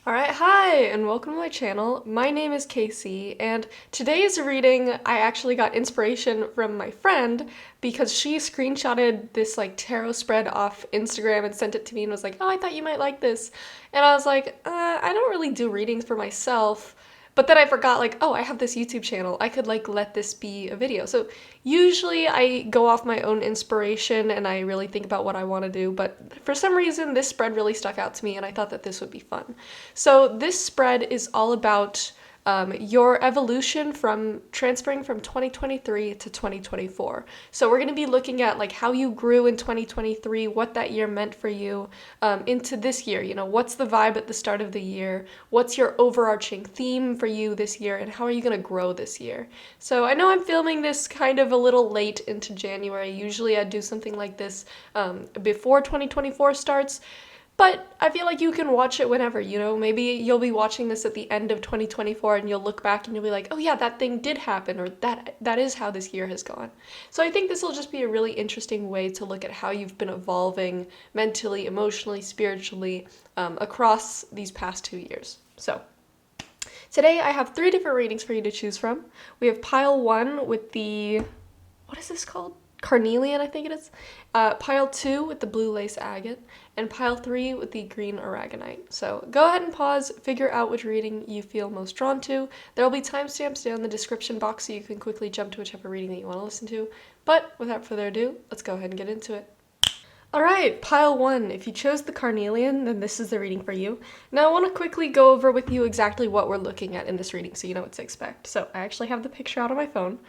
Alright, hi, and welcome to my channel. My name is Casey, and today's reading, I actually got inspiration from my friend because she screenshotted this tarot spread off Instagram and sent it to me and was like, oh, I thought you might like this. And I was like, I don't really do readings for myself. But then I forgot, oh, I have this YouTube channel. I could, let this be a video. So usually I go off my own inspiration and I really think about what I want to do. But for some reason, this spread really stuck out to me and I thought that this would be fun. So this spread is all about your evolution from transferring from 2023 to 2024. So we're going to be looking at how you grew in 2023, what that year meant for you into this year. What's the vibe at the start of the year? What's your overarching theme for you this year? And how are you going to grow this year? So I know I'm filming this kind of a little late into January. Usually I'd do something like this before 2024 starts. But I feel like you can watch it whenever, maybe you'll be watching this at the end of 2024 and you'll look back and you'll be like, oh yeah, that thing did happen, or that is how this year has gone. So I think this will just be a really interesting way to look at how you've been evolving mentally, emotionally, spiritually, across these past 2 years. So today I have 3 different readings for you to choose from. We have pile 1 with the, what is this called? Carnelian, I think it is. Pile 2 with the blue lace agate, and pile 3 with the green aragonite. So go ahead and pause, figure out which reading you feel most drawn to. There will be timestamps down in the description box so you can quickly jump to whichever reading that you want to listen to. But without further ado, let's go ahead and get into it. Alright, pile 1. If you chose the carnelian, then this is the reading for you. Now I want to quickly go over with you exactly what we're looking at in this reading so you know what to expect. So I actually have the picture out on my phone.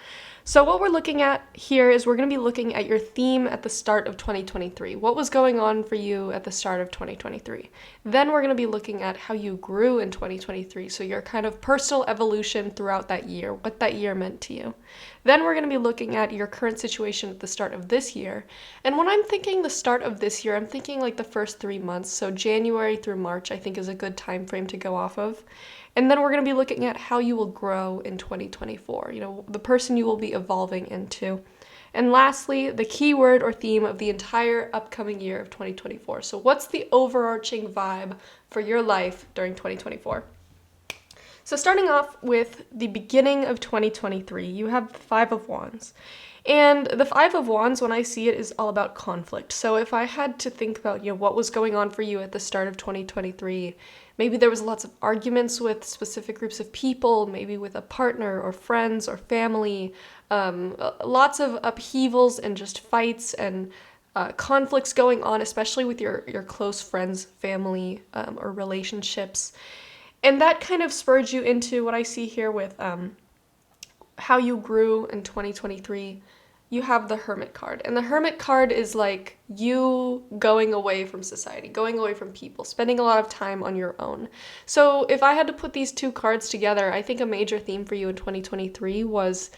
So what we're looking at here is we're going to be looking at your theme at the start of 2023. What was going on for you at the start of 2023? Then we're going to be looking at how you grew in 2023, so your kind of personal evolution throughout that year, what that year meant to you. Then we're going to be looking at your current situation at the start of this year. And when I'm thinking the start of this year, I'm thinking the first 3 months. So January through March, I think, is a good time frame to go off of. And then we're going to be looking at how you will grow in 2024, the person you will be evolving into. And lastly, the key word or theme of the entire upcoming year of 2024. So what's the overarching vibe for your life during 2024? So starting off with the beginning of 2023, you have the 5 of Wands. And the 5 of Wands, when I see it, is all about conflict. So if I had to think about, what was going on for you at the start of 2023, maybe there was lots of arguments with specific groups of people, maybe with a partner or friends or family, lots of upheavals and just fights and conflicts going on, especially with your close friends, family, or relationships. And that kind of spurred you into what I see here with how you grew in 2023. You have the Hermit card. And the Hermit card is you going away from society, going away from people, spending a lot of time on your own. So if I had to put these 2 cards together, I think a major theme for you in 2023 was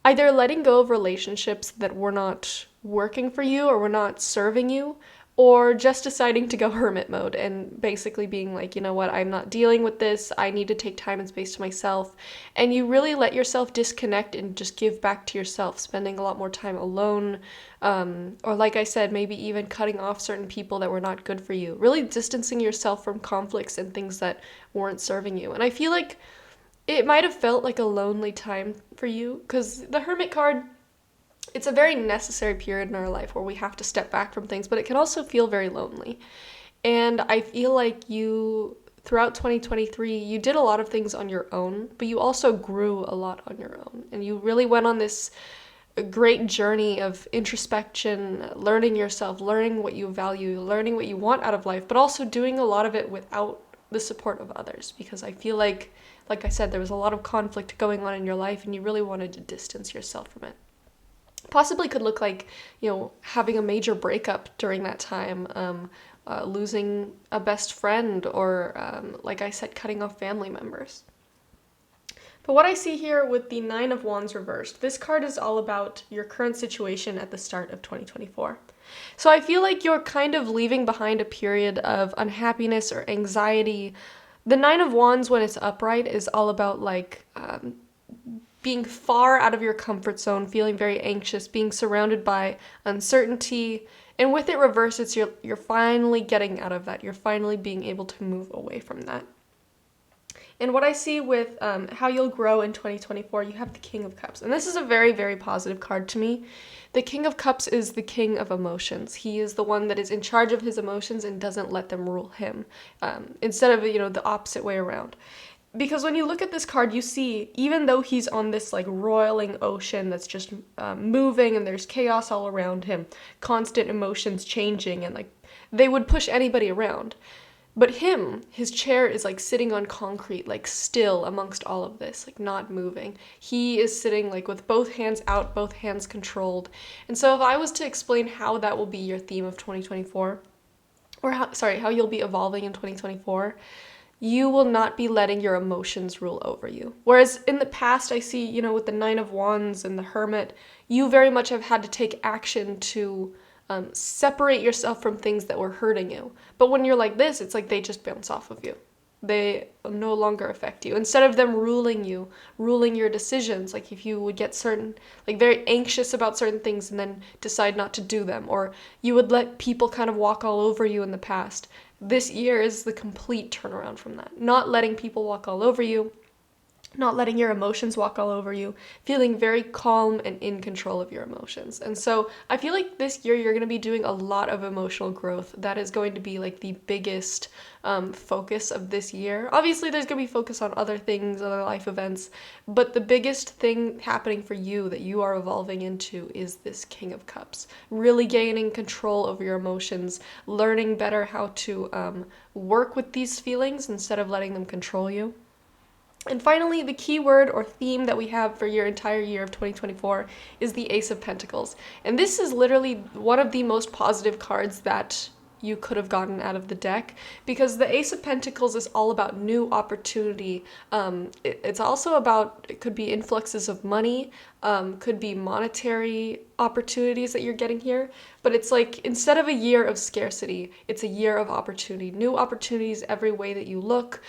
either letting go of relationships that were not working for you or were not serving you, or just deciding to go hermit mode and basically being you know what, I'm not dealing with this, I need to take time and space to myself. And you really let yourself disconnect and just give back to yourself, spending a lot more time alone, or like I said, maybe even cutting off certain people that were not good for you, really distancing yourself from conflicts and things that weren't serving you. And I feel like it might have felt like a lonely time for you, because the Hermit card, it's a very necessary period in our life where we have to step back from things, but it can also feel very lonely. And I feel like you, throughout 2023, you did a lot of things on your own, but you also grew a lot on your own. And you really went on this great journey of introspection, learning yourself, learning what you value, learning what you want out of life, but also doing a lot of it without the support of others. Because I feel like I said, there was a lot of conflict going on in your life and you really wanted to distance yourself from it. Possibly could look like, having a major breakup during that time, losing a best friend, or, like I said, cutting off family members. But what I see here with the 9 of Wands reversed, this card is all about your current situation at the start of 2024. So I feel like you're kind of leaving behind a period of unhappiness or anxiety. The 9 of Wands, when it's upright, is all about being far out of your comfort zone, feeling very anxious, being surrounded by uncertainty, And with it reversed, it's you're finally getting out of that. You're finally being able to move away from that. And what I see with how you'll grow in 2024, you have the King of Cups. And this is a very, very positive card to me. The King of Cups is the king of emotions. He is the one that is in charge of his emotions and doesn't let them rule him, instead of, the opposite way around. Because when you look at this card, you see, even though he's on this like roiling ocean that's just moving and there's chaos all around him, constant emotions changing, and like they would push anybody around. But his chair is like sitting on concrete, like still amongst all of this, like not moving. He is sitting like with both hands out, both hands controlled. And so if I was to explain how that will be your theme of 2024, or how you'll be evolving in 2024, you will not be letting your emotions rule over you. Whereas in the past, I see, with the Nine of Wands and the Hermit, you very much have had to take action to separate yourself from things that were hurting you. But when you're like this, it's like they just bounce off of you. They no longer affect you. Instead of them ruling you, ruling your decisions, like if you would get very anxious about certain things and then decide not to do them, or you would let people kind of walk all over you in the past. This year is the complete turnaround from that. Not letting people walk all over you, not letting your emotions walk all over you, feeling very calm and in control of your emotions. And so I feel like this year you're going to be doing a lot of emotional growth. That is going to be like the biggest focus of this year. Obviously, there's going to be focus on other things, other life events, but the biggest thing happening for you that you are evolving into is this King of Cups. Really gaining control over your emotions, learning better how to work with these feelings instead of letting them control you. And finally, the key word or theme that we have for your entire year of 2024 is the Ace of Pentacles. And this is literally one of the most positive cards that you could have gotten out of the deck, because the Ace of Pentacles is all about new opportunity. It's also about, it could be influxes of money, could be monetary opportunities that you're getting here, but it's like, instead of a year of scarcity, it's a year of opportunity, new opportunities every way that you look.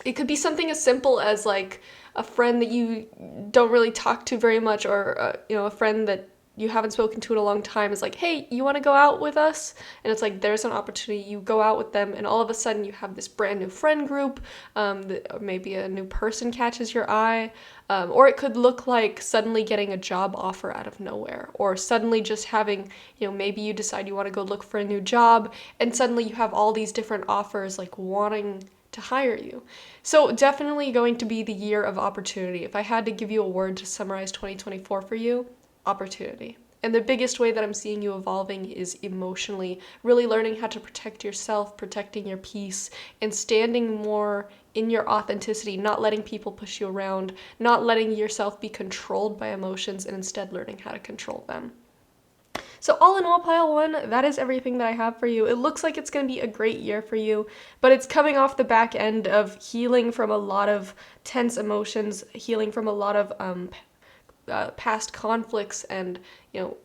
It could be something as simple as like a friend that you don't really talk to very much, or a friend that you haven't spoken to in a long time is like, hey, you want to go out with us? And it's like, there's an opportunity, you go out with them, and all of a sudden you have this brand new friend group, maybe a new person catches your eye, or it could look like suddenly getting a job offer out of nowhere, or suddenly just having, maybe you decide you want to go look for a new job, and suddenly you have all these different offers like wanting to hire you. So definitely going to be the year of opportunity. If I had to give you a word to summarize 2024 for you, opportunity. And the biggest way that I'm seeing you evolving is emotionally, really learning how to protect yourself, protecting your peace, and standing more in your authenticity, not letting people push you around, not letting yourself be controlled by emotions, and instead learning how to control them. So all in all, pile one, that is everything that I have for you. It looks like it's going to be a great year for you, but it's coming off the back end of healing from a lot of tense emotions, healing from a lot of past conflicts, and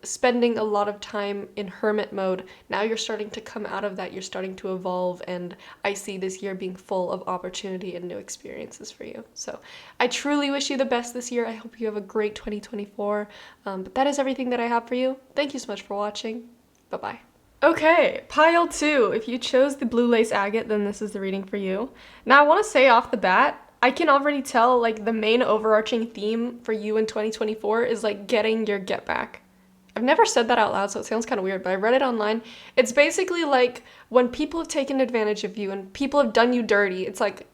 spending a lot of time in hermit mode. Now you're starting to come out of that, you're starting to evolve, and I see this year being full of opportunity and new experiences for you. So I truly wish you the best this year. I hope you have a great 2024, but that is everything that I have for you. Thank you so much for watching. Bye-bye. Okay, pile two. If you chose the blue lace agate, then this is the reading for you. Now I want to say off the bat, I can already tell like the main overarching theme for you in 2024 is like getting your get back. I've never said that out loud, so it sounds kind of weird, but I read it online. It's basically like when people have taken advantage of you and people have done you dirty, it's like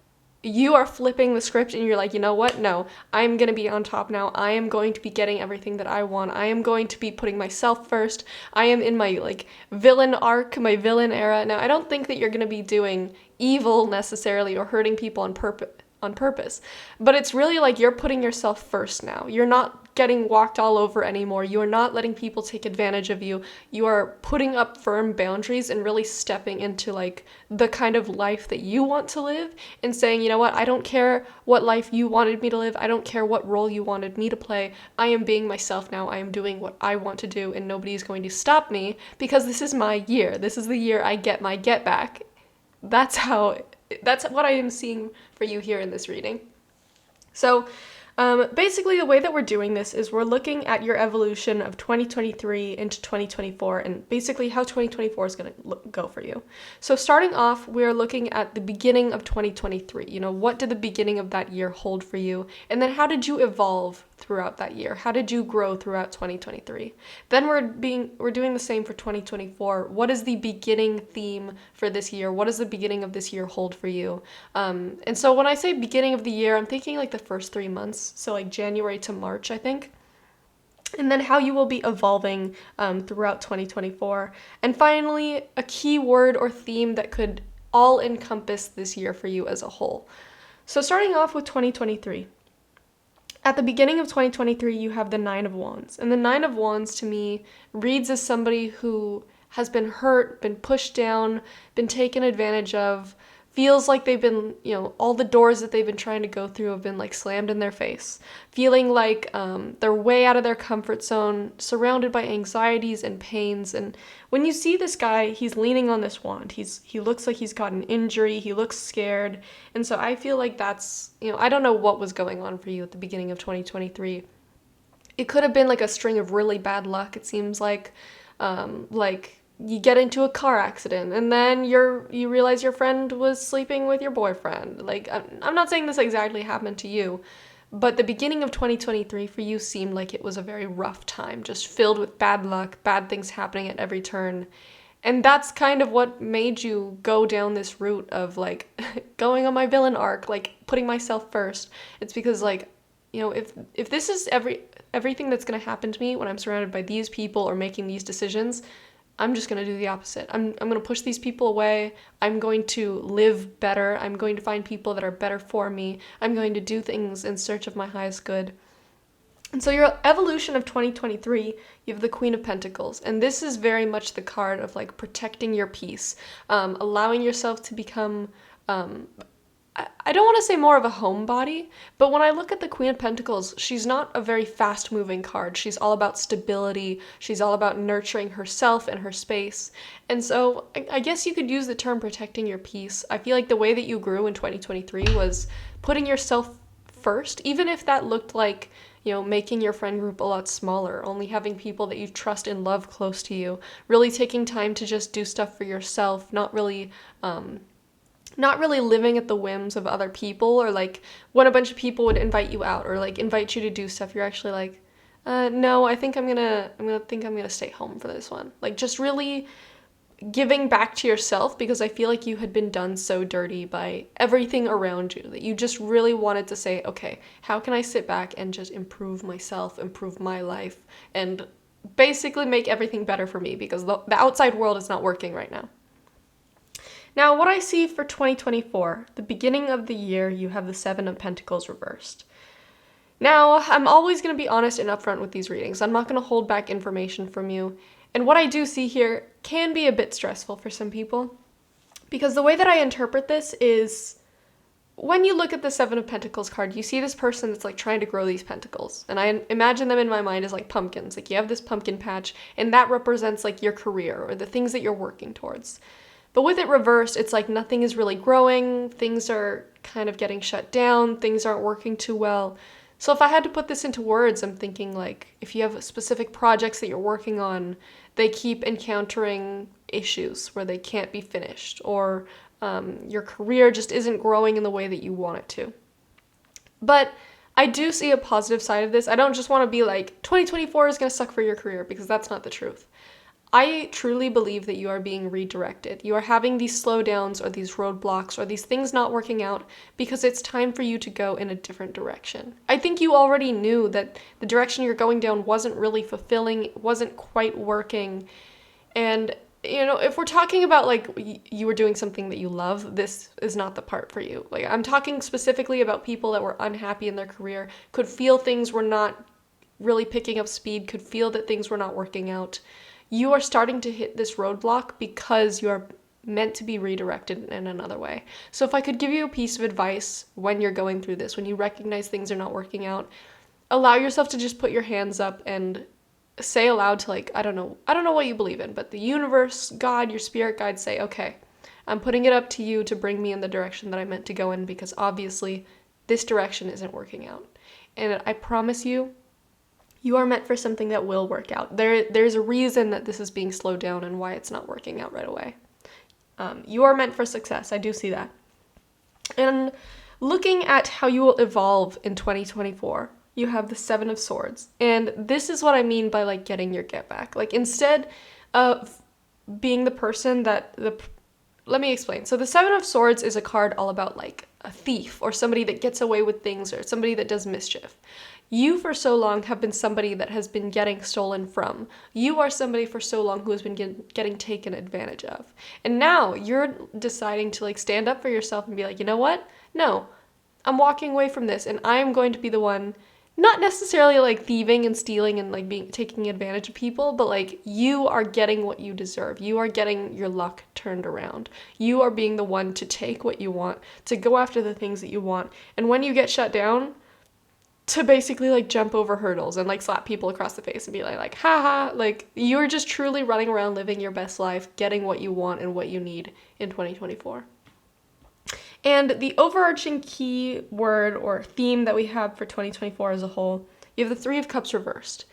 you are flipping the script and you're like, you know what? No, I'm going to be on top now. I am going to be getting everything that I want. I am going to be putting myself first. I am in my like villain arc, my villain era. Now, I don't think that you're going to be doing evil necessarily or hurting people on purpose, but it's really like you're putting yourself first now. You're not getting walked all over anymore. You are not letting people take advantage of you. You are putting up firm boundaries and really stepping into like the kind of life that you want to live and saying, you know what, I don't care what life you wanted me to live. I don't care what role you wanted me to play. I am being myself now. I am doing what I want to do, and nobody is going to stop me because this is my year. This is the year I get my get back. That's what I am seeing for you here in this reading. So Basically, the way that we're doing this is we're looking at your evolution of 2023 into 2024 and basically how 2024 is going to go for you. So starting off, we're looking at the beginning of 2023. You know, what did the beginning of that year hold for you? And then how did you evolve throughout that year? How did you grow throughout 2023? Then we're doing the same for 2024. What is the beginning theme for this year? What does the beginning of this year hold for you? And so when I say beginning of the year, I'm thinking like the first 3 months. So like January to March, I think. And then how you will be evolving throughout 2024. And finally, a key word or theme that could all encompass this year for you as a whole. So starting off with 2023. At the beginning of 2023, you have the Nine of Wands. And the Nine of Wands to me reads as somebody who has been hurt, been pushed down, been taken advantage of, feels like they've been, all the doors that they've been trying to go through have been like slammed in their face, feeling like they're way out of their comfort zone, surrounded by anxieties and pains. And when you see this guy, he's leaning on this wand. He looks like he's got an injury. He looks scared. And so I feel like that's, I don't know what was going on for you at the beginning of 2023. It could have been like a string of really bad luck. It seems like you get into a car accident and then you realize your friend was sleeping with your boyfriend. Like, I'm not saying this exactly happened to you, but the beginning of 2023 for you seemed like it was a very rough time, just filled with bad luck, bad things happening at every turn. And that's kind of what made you go down this route of like going on my villain arc, like putting myself first. It's because like, if this is everything that's going to happen to me when I'm surrounded by these people or making these decisions, I'm just going to do the opposite. I'm going to push these people away. I'm going to live better. I'm going to find people that are better for me. I'm going to do things in search of my highest good. And so your evolution of 2023, you have the Queen of Pentacles. And this is very much the card of like protecting your peace, allowing yourself to become, I don't want to say more of a homebody, but when I look at the Queen of Pentacles, she's not a very fast-moving card. She's all about stability. She's all about nurturing herself and her space. And so I guess you could use the term protecting your peace. I feel like the way that you grew in 2023 was putting yourself first, even if that looked like, making your friend group a lot smaller, only having people that you trust and love close to you, really taking time to just do stuff for yourself, not really living at the whims of other people, or like when a bunch of people would invite you out or like invite you to do stuff, you're actually like, no, I think I'm gonna stay home for this one. Like just really giving back to yourself, because I feel like you had been done so dirty by everything around you that you just really wanted to say, okay, how can I sit back and just improve myself, improve my life, and basically make everything better for me, because the outside world is not working right now. Now, what I see for 2024, the beginning of the year, you have the Seven of Pentacles reversed. Now, I'm always going to be honest and upfront with these readings. I'm not going to hold back information from you. And what I do see here can be a bit stressful for some people, because the way that I interpret this is when you look at the Seven of Pentacles card, you see this person that's like trying to grow these pentacles. And I imagine them in my mind as like pumpkins. Like you have this pumpkin patch, and that represents like your career or the things that you're working towards. But with it reversed, it's like nothing is really growing, things are kind of getting shut down, things aren't working too well. So if I had to put this into words, I'm thinking like if you have specific projects that you're working on, they keep encountering issues where they can't be finished, or your career just isn't growing in the way that you want it to. But I do see a positive side of this. I don't just want to be like 2024 is going to suck for your career, because that's not the truth. I truly believe that you are being redirected. You are having these slowdowns or these roadblocks or these things not working out because it's time for you to go in a different direction. I think you already knew that the direction you're going down wasn't really fulfilling, wasn't quite working. And, if we're talking about like you were doing something that you love, this is not the part for you. Like I'm talking specifically about people that were unhappy in their career, could feel things were not really picking up speed, could feel that things were not working out. You are starting to hit this roadblock because you are meant to be redirected in another way. So if I could give you a piece of advice when you're going through this, when you recognize things are not working out, allow yourself to just put your hands up and say aloud to like, I don't know what you believe in, but the universe, God, your spirit guide, say, okay, I'm putting it up to you to bring me in the direction that I meant to go in, because obviously this direction isn't working out. And I promise you, you are meant for something that will work out. There's a reason that this is being slowed down and why it's not working out right away. You are meant for success. I do see that. And looking at how you will evolve in 2024, you have the Seven of Swords. And this is what I mean by like getting your get back. Like instead of being the person let me explain. So the Seven of Swords is a card all about like a thief or somebody that gets away with things or somebody that does mischief. You for so long have been somebody that has been getting stolen from. You are somebody for so long who has been getting taken advantage of. And now you're deciding to like stand up for yourself and be like, you know what? No, I'm walking away from this and I am going to be the one, not necessarily like thieving and stealing and like taking advantage of people, but like you are getting what you deserve. You are getting your luck turned around. You are being the one to take what you want, to go after the things that you want. And when you get shut down, to basically like jump over hurdles and like slap people across the face and be like haha, like you're just truly running around living your best life, getting what you want and what you need in 2024. And the overarching key word or theme that we have for 2024 as a whole, you have the Three of Cups reversed.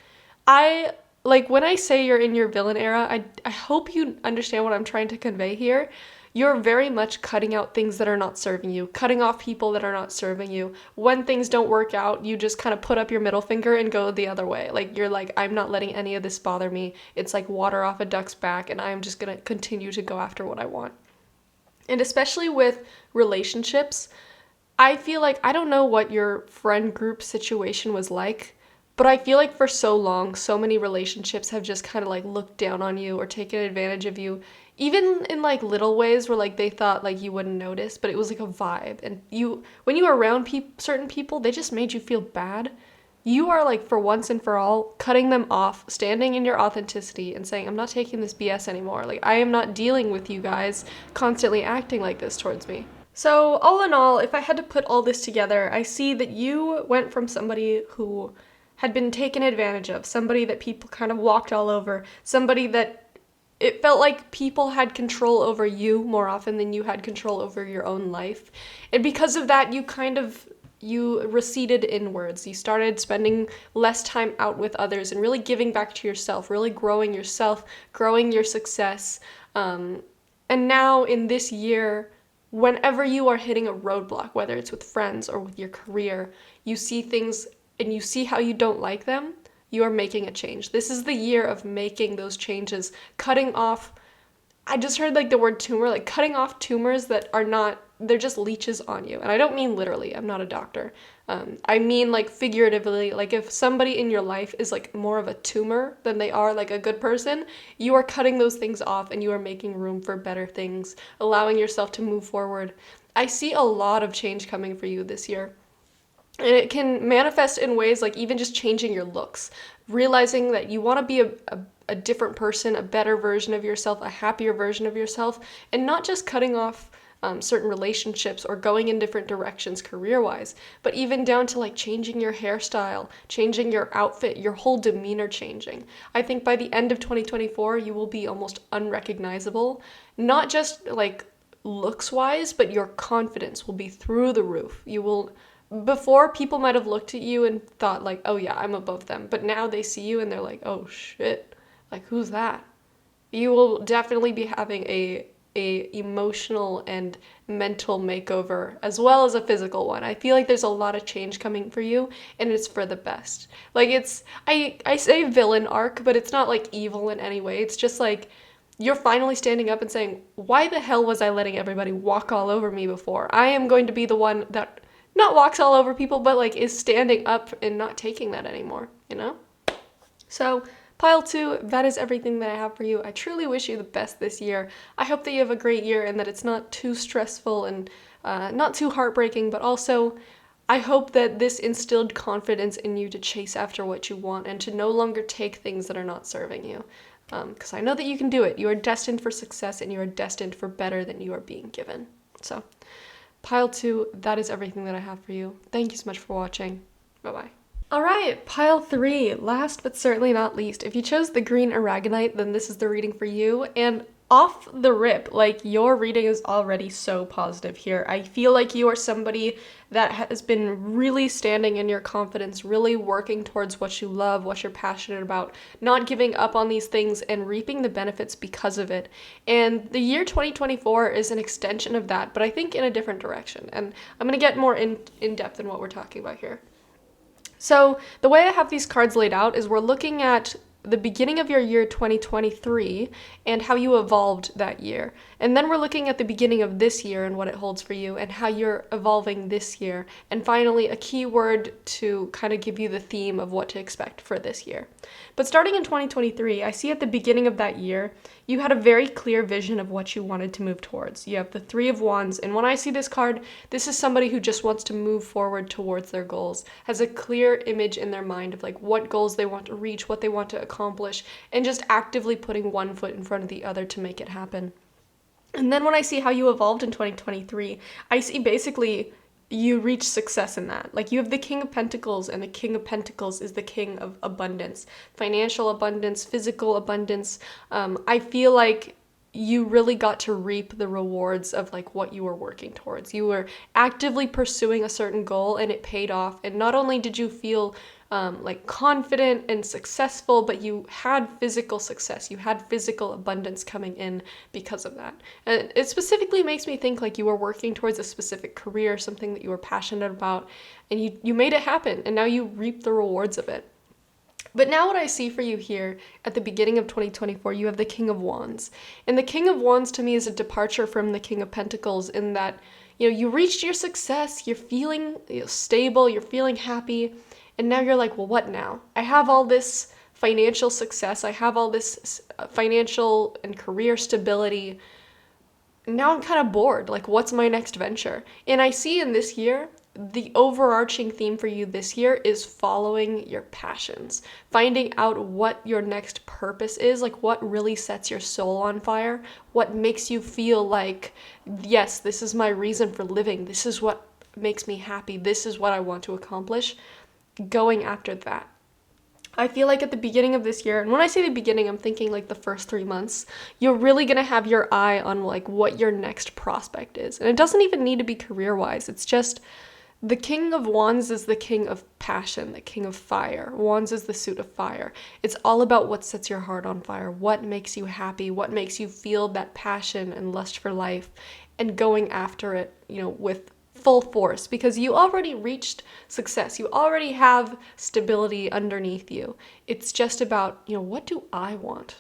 When I say you're in your villain era, I hope you understand what I'm trying to convey here. You're very much cutting out things that are not serving you, cutting off people that are not serving you. When things don't work out, you just kind of put up your middle finger and go the other way. Like, you're like, I'm not letting any of this bother me. It's like water off a duck's back, and I'm just going to continue to go after what I want. And especially with relationships, I feel like, I don't know what your friend group situation was like, but I feel like for so long, so many relationships have just kind of like looked down on you or taken advantage of you, even in like little ways where like they thought like you wouldn't notice, but it was like a vibe. And when you were around certain people, they just made you feel bad. You are like, for once and for all, cutting them off, standing in your authenticity and saying, I'm not taking this BS anymore. Like, I am not dealing with you guys constantly acting like this towards me. So all in all, if I had to put all this together, I see that you went from somebody who had been taken advantage of, somebody that people kind of walked all over, somebody that it felt like people had control over you more often than you had control over your own life. And because of that, you receded inwards. You started spending less time out with others and really giving back to yourself, really growing yourself, growing your success. And now in this year, whenever you are hitting a roadblock, whether it's with friends or with your career, you see things and you see how you don't like them, you are making a change. This is the year of making those changes, cutting off, I just heard like the word tumor, like cutting off tumors that are not, they're just leeches on you. And I don't mean literally, I'm not a doctor. I mean like figuratively, like if somebody in your life is like more of a tumor than they are like a good person, you are cutting those things off and you are making room for better things, allowing yourself to move forward. I see a lot of change coming for you this year. And it can manifest in ways like even just changing your looks, realizing that you want to be a different person, a better version of yourself, a happier version of yourself, and not just cutting off certain relationships or going in different directions career-wise, but even down to like changing your hairstyle, changing your outfit, your whole demeanor changing. I think by the end of 2024, you will be almost unrecognizable, not just like looks-wise, but your confidence will be through the roof. Before, people might have looked at you and thought like, oh yeah, I'm above them. But now they see you and they're like, oh shit, like who's that? You will definitely be having a emotional and mental makeover as well as a physical one. I feel like there's a lot of change coming for you and it's for the best. Like I say villain arc, but it's not like evil in any way. It's just like you're finally standing up and saying, why the hell was I letting everybody walk all over me before? I am going to be the one that not walks all over people, but like is standing up and not taking that anymore, you know? So pile 2, that is everything that I have for you. I truly wish you the best this year. I hope that you have a great year and that it's not too stressful and not too heartbreaking, but also I hope that this instilled confidence in you to chase after what you want and to no longer take things that are not serving you. Because I know that you can do it. You are destined for success and you are destined for better than you are being given. So pile 2, that is everything that I have for you. Thank you so much for watching. Bye-bye. Alright, pile 3, last but certainly not least. If you chose the green aragonite, then this is the reading for you. And off the rip, like, your reading is already so positive here. I feel like you are somebody that has been really standing in your confidence, really working towards what you love, what you're passionate about, not giving up on these things and reaping the benefits because of it. And the year 2024 is an extension of that, but I think in a different direction. And I'm going to get more in depth in what we're talking about here. So the way I have these cards laid out is we're looking at the beginning of your year 2023 and how you evolved that year. And then we're looking at the beginning of this year and what it holds for you and how you're evolving this year. And finally, a key word to kind of give you the theme of what to expect for this year. But starting in 2023, I see at the beginning of that year, you had a very clear vision of what you wanted to move towards. You have the Three of Wands, and when I see this card, this is somebody who just wants to move forward towards their goals, has a clear image in their mind of like what goals they want to reach, what they want to accomplish, and just actively putting one foot in front of the other to make it happen. And then when I see how you evolved in 2023, I see basically you reach success in that. Like, you have the King of Pentacles, and the King of Pentacles is the king of abundance, financial abundance, physical abundance. I feel like you really got to reap the rewards of like what you were working towards. You were actively pursuing a certain goal and it paid off. And not only did you feel like confident and successful, but you had physical success. You had physical abundance coming in because of that. And it specifically makes me think like you were working towards a specific career, something that you were passionate about, and you made it happen, and now you reap the rewards of it. But now what I see for you here at the beginning of 2024, you have the King of Wands. And the King of Wands to me is a departure from the King of Pentacles in that, you reached your success, you're feeling stable, you're feeling happy, and now you're like, well, what now? I have all this financial success, I have all this financial and career stability. Now I'm kind of bored. Like, what's my next venture? And I see in this year, the overarching theme for you this year is following your passions, finding out what your next purpose is, like what really sets your soul on fire, what makes you feel like, yes, this is my reason for living, this is what makes me happy, this is what I want to accomplish, going after that. I feel like at the beginning of this year, and when I say the beginning, I'm thinking like the first 3 months, you're really going to have your eye on like what your next prospect is. And it doesn't even need to be career-wise. It's just the King of Wands is the king of passion, the king of fire. Wands is the suit of fire. It's all about what sets your heart on fire, what makes you happy, what makes you feel that passion and lust for life, and going after it, with full force, because you already reached success. You already have stability underneath you. It's just about, what do I want?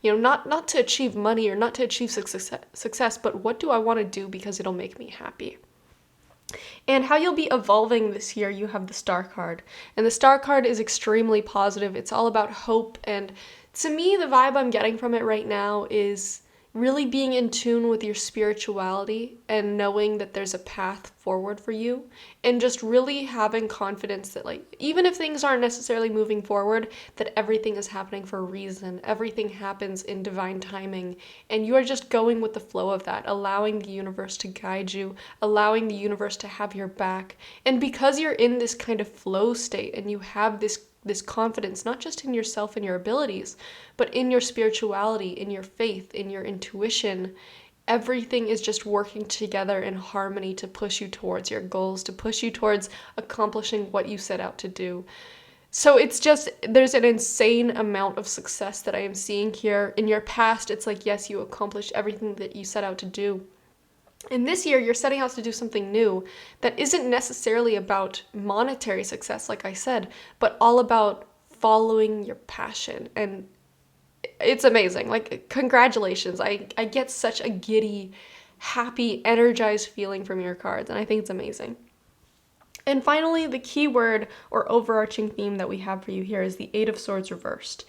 Not to achieve money or not to achieve success, but what do I want to do because it'll make me happy? And how you'll be evolving this year, you have the Star card. And the Star card is extremely positive. It's all about hope. And to me, the vibe I'm getting from it right now is really being in tune with your spirituality and knowing that there's a path forward for you, and just really having confidence that, like, even if things aren't necessarily moving forward, that everything is happening for a reason. Everything happens in divine timing, and you are just going with the flow of that, allowing the universe to guide you, allowing the universe to have your back. And because you're in this kind of flow state and you have this confidence, not just in yourself and your abilities, but in your spirituality, in your faith, in your intuition, everything is just working together in harmony to push you towards your goals, to push you towards accomplishing what you set out to do. So it's just, there's an insane amount of success that I am seeing here. In your past, it's like, yes, you accomplished everything that you set out to do. And this year, you're setting out to do something new that isn't necessarily about monetary success, like I said, but all about following your passion. And it's amazing. Like, congratulations. I get such a giddy, happy, energized feeling from your cards, and I think it's amazing. And finally, the key word or overarching theme that we have for you here is the Eight of Swords reversed.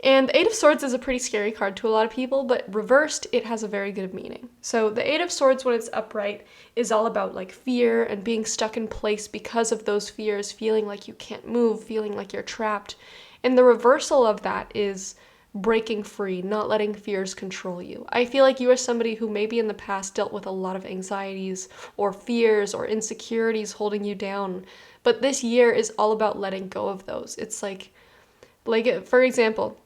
And the Eight of Swords is a pretty scary card to a lot of people, but reversed, it has a very good meaning. So the Eight of Swords, when it's upright, is all about like fear and being stuck in place because of those fears, feeling like you can't move, feeling like you're trapped. And the reversal of that is breaking free, not letting fears control you. I feel like you are somebody who maybe in the past dealt with a lot of anxieties or fears or insecurities holding you down, but this year is all about letting go of those. It's like for example,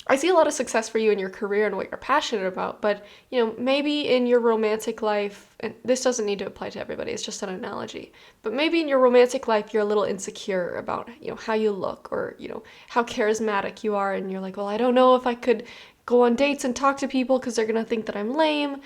I see a lot of success for you in your career and what you're passionate about, but maybe in your romantic life, and this doesn't need to apply to everybody, it's just an analogy, but maybe in your romantic life you're a little insecure about, how you look, or, how charismatic you are, and you're like, well, I don't know if I could go on dates and talk to people because they're gonna think that I'm lame.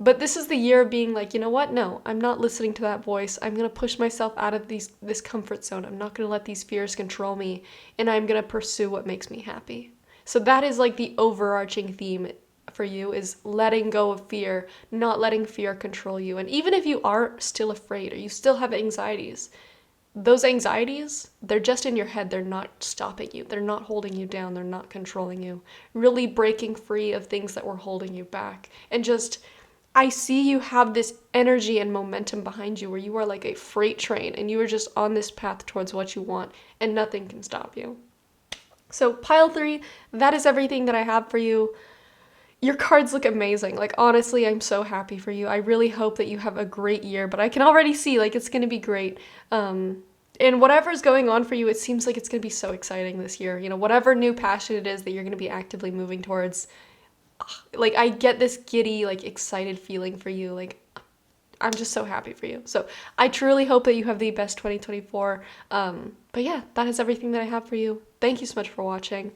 But this is the year of being like, you know what? No, I'm not listening to that voice. I'm going to push myself out of this comfort zone. I'm not going to let these fears control me, and I'm going to pursue what makes me happy. So that is like the overarching theme for you, is letting go of fear, not letting fear control you. And even if you are still afraid or you still have anxieties, those anxieties, they're just in your head. They're not stopping you. They're not holding you down. They're not controlling you. Really breaking free of things that were holding you back. And just, I see you have this energy and momentum behind you where you are like a freight train and you are just on this path towards what you want, and nothing can stop you. So pile 3, that is everything that I have for you. Your cards look amazing. Like, honestly, I'm so happy for you. I really hope that you have a great year, but I can already see, like, it's going to be great. And whatever's going on for you, it seems like it's going to be so exciting this year. Whatever new passion it is that you're going to be actively moving towards, like, I get this giddy, like, excited feeling for you. Like, I'm just so happy for you. So I truly hope that you have the best 2024. But yeah, that is everything that I have for you. Thank you so much for watching.